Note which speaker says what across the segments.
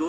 Speaker 1: 2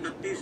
Speaker 1: 31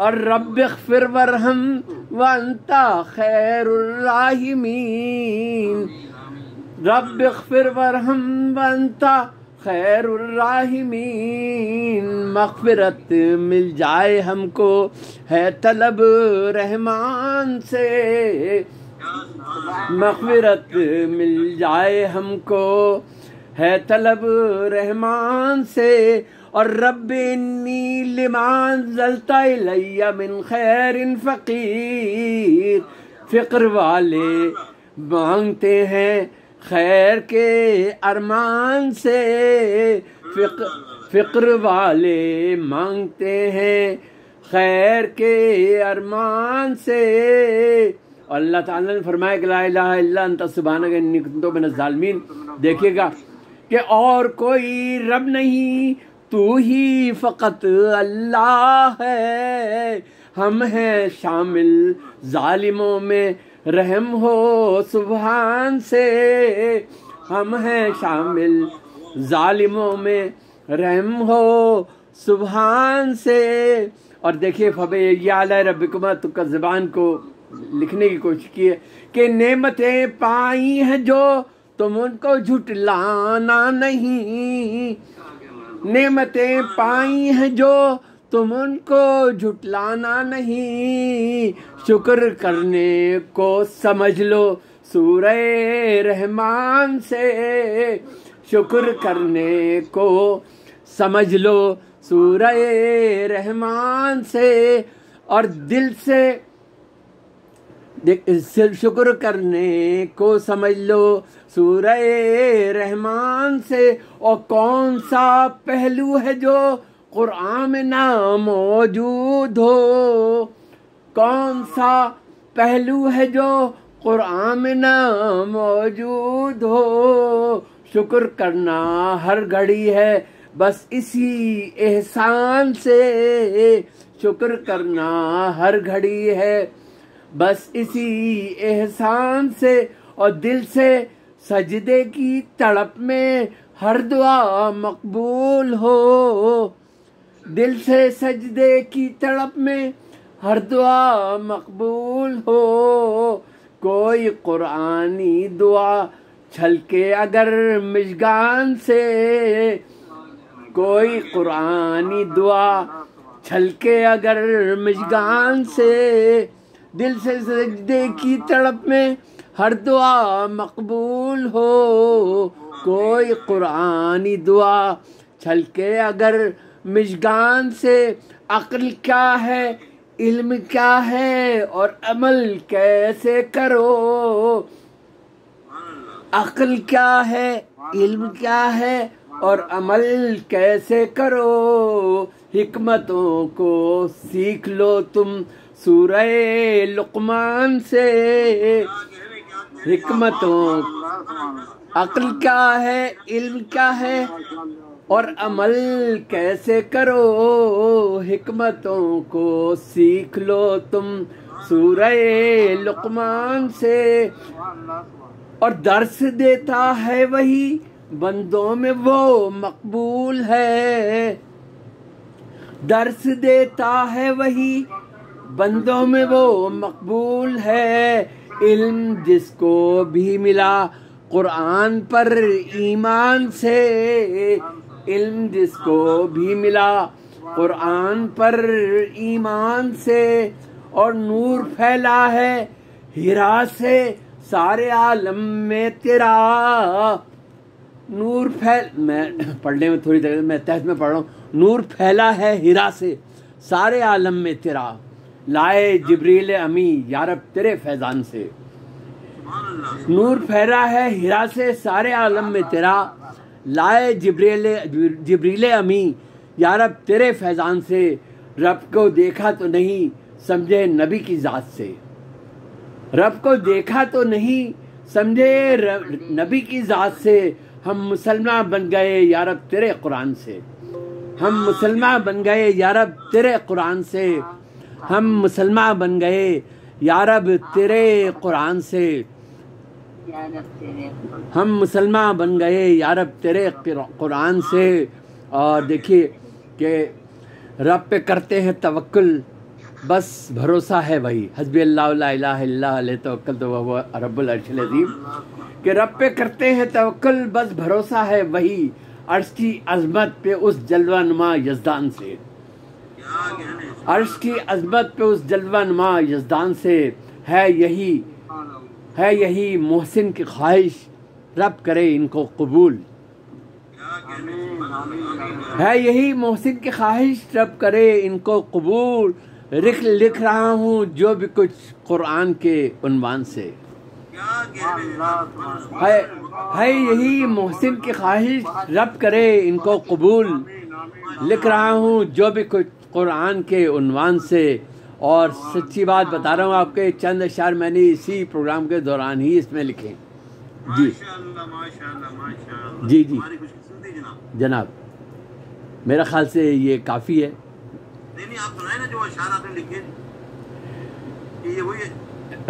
Speaker 2: اور رب اغفر ورحم وانت خیر الراحمین، رب اغفر ورحم وانت خیر الراحمین، مغفرت مل جائے ہم کو ہے طلب رحمان سے، مغفرت مل جائے ہم کو ہے طلب رحمان سے، اور رب انی لما انزلت الی من خیر فقیر، فقر والے مانگتے ہیں خیر کے ارمان سے، فقر والے مانگتے ہیں خیر کے ارمان سے۔ اور اللہ تعالیٰ نے فرمایا کہ لا الہ الا انت سبحانک انی کنت من الظالمین۔ دیکھیے گا کہ اور کوئی رب نہیں، تو ہی فقط اللہ ہے، ہم ہیں شامل ظالموں میں رحم ہو سبحان سے، ہم ہیں شامل ظالموں میں رحم ہو سبحان سے۔ اور دیکھیے فَبِأَيِّ آلَاءِ رَبِّكُمَا تُكَذِّبَانِ کو لکھنے کی کوشش کی ہے کہ نعمتیں پائی ہیں جو تم ان کو جھٹلانا نہیں، نعمتیں پائی ہیں جو تم ان کو جھٹلانا نہیں، شکر کرنے کو سمجھ لو سورہ رحمان سے، شکر کرنے کو سمجھ لو سورہ رحمان سے، اور دل سے شکر کرنے کو سمجھ لو سورہ رحمان سے۔ اور کون سا پہلو ہے جو قرآن میں نہ موجود ہو، کون سا پہلو ہے جو قرآن میں نہ موجود ہو، شکر کرنا ہر گھڑی ہے بس اسی احسان سے، شکر کرنا ہر گھڑی ہے بس اسی احسان سے، اور دل سے سجدے کی تڑپ میں ہر دعا مقبول ہو، دل سے سجدے کی تڑپ میں ہر دعا مقبول ہو، کوئی قرآنی دعا چھلکے اگر مژگان سے، کوئی قرآنی دعا چھلکے اگر مژگان سے، دل سے سجدے کی تڑپ میں ہر دعا مقبول ہو، کوئی قرآنی دعا چھلکے اگر مژگان سے۔ عقل کیا ہے، علم کیا ہے، اور عمل کیسے کرو، عقل کیا ہے، علم کیا ہے، اور عمل کیسے کرو، حکمتوں کو سیکھ لو تم سورہ لقمان سے، حکمتوں، عقل کیا ہے، علم کیا ہے، اور عمل کیسے کرو، حکمتوں کو سیکھ لو تم سورہ لقمان سے۔ اور درس دیتا ہے وہی بندوں میں وہ مقبول ہے، درس دیتا ہے وہی بندوں میں وہ مقبول ہے، علم جس کو بھی ملا قرآن پر ایمان سے، علم جس کو بھی ملا قرآن پر ایمان سے، اور نور پھیلا ہے ہیرا سے سارے عالم میں تیرا، نور میں پڑھنے میں تھوڑی دیر میں تحت میں پڑھ رہا ہوں، نور پھیلا ہے ہیرا سے سارے عالم میں تیرا، لائے جبریل امی یارب تیرے فیضان سے، نور پھیلا ہے ہیرا سے سارے عالم میں تیرا، لائے جبریل امی یارب تیرے فیضان سے، رب کو دیکھا تو نہیں سمجھے نبی کی ذات سے، رب کو دیکھا تو نہیں سمجھے نبی کی ذات سے، ہم مسلمان بن گئے یارب تیرے قرآن سے، ہم مسلمان بن گئے یارب تیرے قرآن سے، ہم مسلمان بن گئے یارب تیرے قرآن سے، ہم مسلمان بن گئے یارب تیرے قرآن سے۔ اور دیکھیے کہ رب پہ کرتے ہیں توکل بس بھروسہ ہے وہی، حسبی اللہ لا الہ الا اللہ علیہ توکلت وہو رب العرش العظیم، کہ رب پہ کرتے ہیں توکل، بس بھروسہ ہے وہی عرش کی عظمت پہ اس جلوہ نما یزدان سے، عرش کی عظمت پہ اس جلوہ نما یزدان سے، ہے یہی محسن کی خواہش، رب کرے ان کو قبول، ہے یہی محسن کی خواہش، رب کرے ان کو قبول، لکھ رہا ہوں جو بھی کچھ قرآن کے عنوان سے، ہے یہی محسن کی خواہش، رب کرے ان کو قبول، لکھ رہا ہوں جو بھی کچھ قرآن کے عنوان سے۔ اور سچی بات بتا رہا ہوں آپ کے، چند اشعار میں نے اسی پروگرام کے دوران ہی اس میں لکھے۔ جی جی جی جناب، میرا خیال سے یہ کافی ہے۔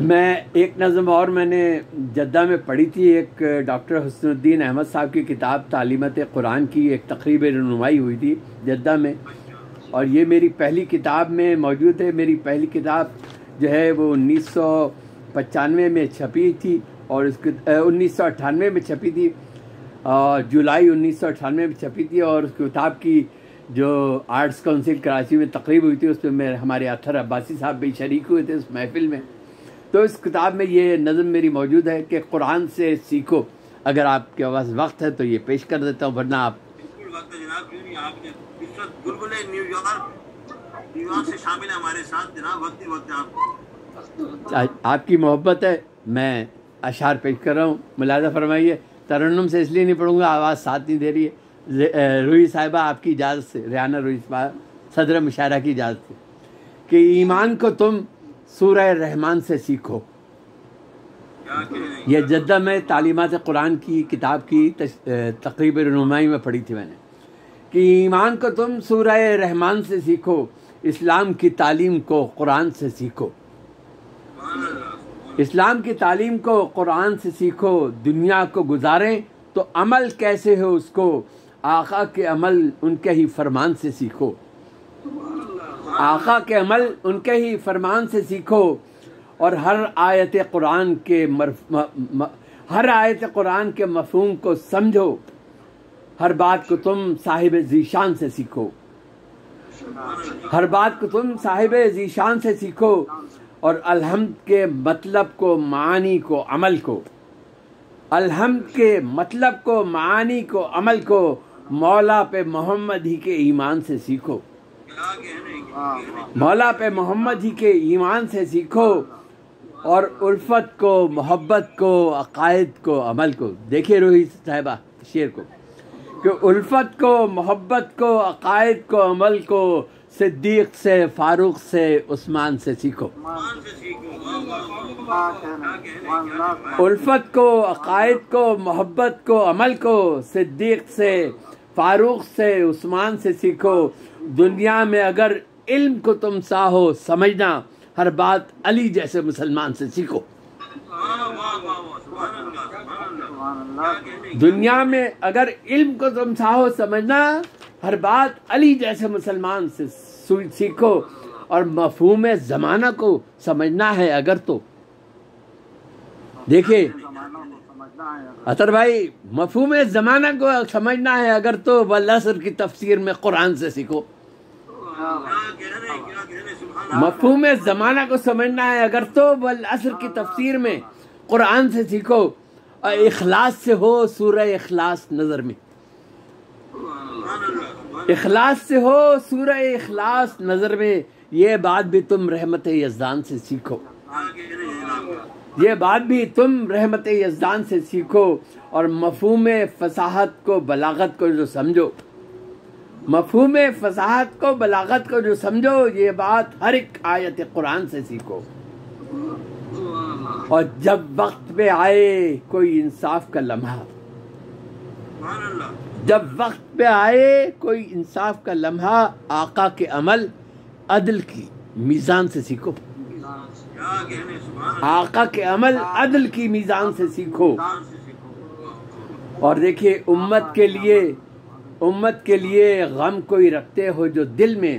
Speaker 2: میں ایک نظم اور میں نے جدہ میں پڑھی تھی، ایک ڈاکٹر حسن الدین احمد صاحب کی کتاب تعلیمت قرآن کی ایک تقریب رونمائی ہوئی تھی جدہ میں، اور یہ میری پہلی کتاب میں موجود ہے۔ میری پہلی کتاب جو ہے وہ 1995 میں چھپی تھی، اور اس 1998 میں چھپی تھی، جولائی 1998 میں چھپی تھی، اور اس کتاب کی جو آرٹس کونسل کراچی میں تقریب ہوئی تھی اس میں ہمارے اطہر عباسی صاحب بھی شریک ہوئے تھے اس محفل میں۔ تو اس کتاب میں یہ نظم میری موجود ہے کہ قرآن سے سیکھو۔ اگر آپ کے پاس وقت ہے تو یہ پیش کر دیتا ہوں، ورنہ آپ
Speaker 1: وقت جناب کیوں نہیں، آپ نے اس وقت بلبل نیو یارک سے شامل ہے ہمارے ساتھ جناب، وقت ہی وقت
Speaker 2: آپ کی محبت ہے، میں اشعار پیش کر رہا ہوں، ملاحظہ فرمائیے۔ ترنم سے اس لیے نہیں پڑھوں گا، آواز ساتھ نہیں دے رہی ہے۔ روحی صاحبہ آپ کی اجازت سے، ریحانہ روحی صاحبہ صدر مشاعرہ کی اجازت سے، کہ ایمان کو تم سورہ رحمان سے سیکھو۔ یہ جدہ میں تعلیمات قرآن کی کتاب کی تقریب رونمائی میں پڑھی تھی میں نے، کہ ایمان کو تم سورہ رحمان سے سیکھو، اسلام کی تعلیم کو قرآن سے سیکھو، اسلام کی تعلیم کو قرآن سے سیکھو، دنیا کو گزاریں تو عمل کیسے ہو اس کو، آقا کے عمل ان کے ہی فرمان سے سیکھو، آقا کے عمل ان کے ہی فرمان سے سیکھو، اور ہر آیت قرآن کے مفہوم کو سمجھو، ہر بات کو تم صاحب ذیشان سے سیکھو، ہر بات کو تم صاحب ذیشان سے سیکھو، اور الحمد کے مطلب کو معانی کو عمل کو، الحمد کے مطلب کو معانی کو عمل کو، مولا پہ محمد ہی کے ایمان سے سیکھو، مولا پہ محمد ہی کے ایمان سے سیکھو، اور الفت کو محبت کو عقائد کو عمل کو۔ دیکھیے روحی صاحبہ شعر کو، کہ الفت کو محبت کو عقائد کو عمل کو، صدیق سے فاروق سے عثمان سے سیکھو، الفت کو عقائد کو محبت کو عمل کو، صدیق سے فاروق سے عثمان سے سیکھو، دنیا میں اگر علم کو تم چاہو سمجھنا، ہر بات علی جیسے مسلمان سے سیکھو، دنیا میں اگر علم کو تم چاہو سمجھنا، ہر بات علی جیسے مسلمان سے سیکھو، اور مفہوم زمانہ کو سمجھنا ہے اگر تو، دیکھیں اطہر بھائی، مفہوم زمانہ کو سمجھنا ہے اگر تو والعصر کی تفسیر میں قرآن سے سیکھو، مفہوم زمانہ کو سمجھنا ہے اگر تو والعصر کی تفسیر میں قرآن سے سیکھو، اور اخلاص سے ہو سورہ اخلاص نظر میں، اخلاص سے ہو سورہ اخلاص نظر میں، یہ بات بھی تم رحمت یزدان سے سیکھو، یہ بات بھی تم رحمت یزدان سے سیکھو، اور مفہوم فصاحت کو بلاغت کو جو سمجھو، مفہوم فصاحت کو بلاغت کو جو سمجھو، یہ بات ہر ایک آیت قرآن سے سیکھو، اور جب وقت پہ آئے کوئی انصاف کا لمحہ، جب وقت پہ آئے کوئی انصاف کا لمحہ، آقا کے عمل عدل کی میزان سے سیکھو، آقا کے عمل عدل کی میزان سے سیکھو۔ اور دیکھیے امت کے لیے غم کوئی رکھتے ہو جو دل میں،